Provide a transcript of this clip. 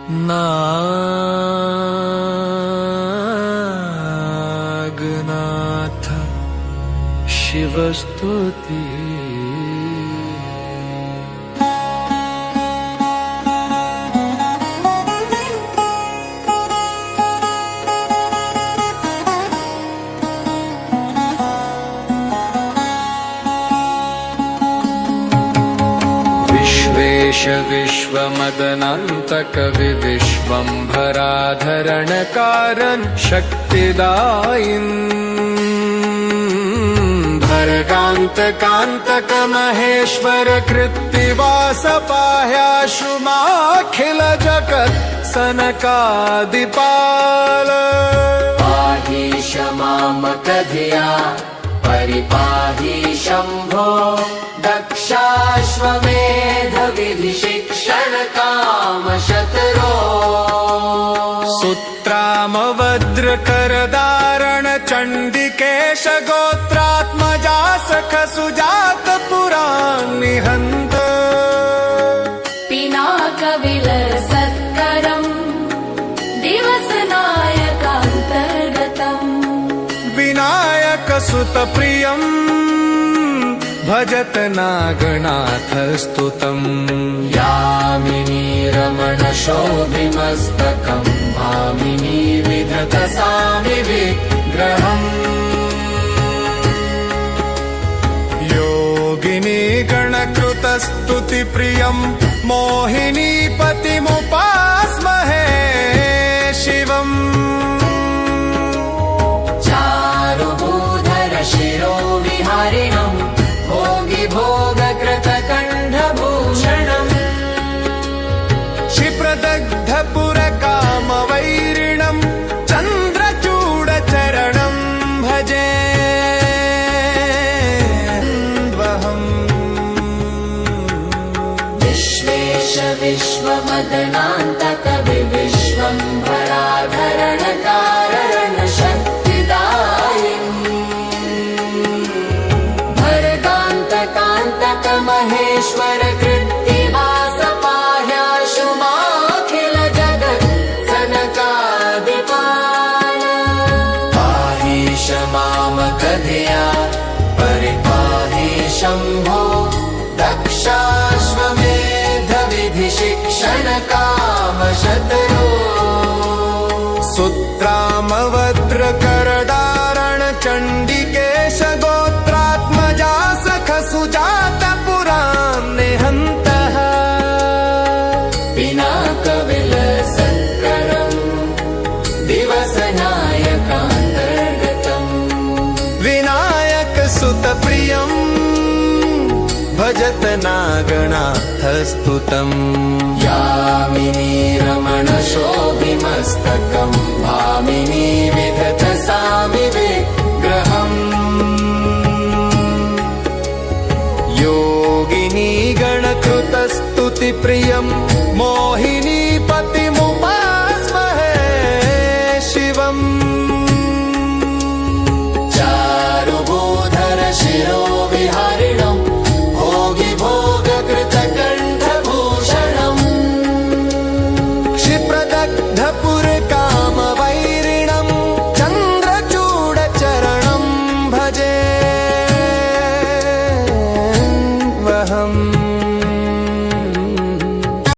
नागनाथ शिवस्तुति। विश्वमदनान्तकवि विश्वम्भराधरणकारन् शक्तिदायिन् भर्गान्तकान्तक महेश्वर कृत्तिवास पाह्याशुमाखिल जगत् सनकादिपाल। पाहि शमामकधिया परिपाहि शम्भो दक्षाश्वमेध विधि शिक्षण काम शतरो। सूत्रामवज्रकरदारण चण्डिकेश गोत्रात्मजा सख सुजात पुरान् निहन्त। पिनाकविलसत्करम् दिवसनायकान्तर्गतम्। विनायक सुत प्रियम् भजत नागनाथ स्तुतम्। यामिनी रमण शोभिमस्तकम् भामिनी विधत सामि विग्रहम्। योगिनी गणकृत स्तुति प्रियम् मोहिनी पतिमुपास्महे शिवम्। चारुभूधर शिरो विहारिणम् भोगकृतकण्ठभूषणम्। क्षिप्रदग्धपुरकामवैरिणम् चन्द्रचूडचरणम् भजे द्वहम्। विश्वेश विश्वमदनान्तकवि विश्वम्भराधरणकारण शक्तिदायिन् भर्गान्तकान्तक महेश्वर कृत्तिवास पाह्याशुमाखिल जगत् सनकादिपाल। पाहि शमामकधिया परिपाहि शम्भो दक्षाश्वमेध विधि शिक्षण काम शतरो। सूत्रामवज्रकरदारण चण्डिकेश गोत्रात्मजा सख सुजात पुरान् निहन्तः। पिनाकविलसत्करम् दिवसनायकान्तर्गतम्। विनायक सुत प्रियम् भजत नागनाथ स्तुतम्।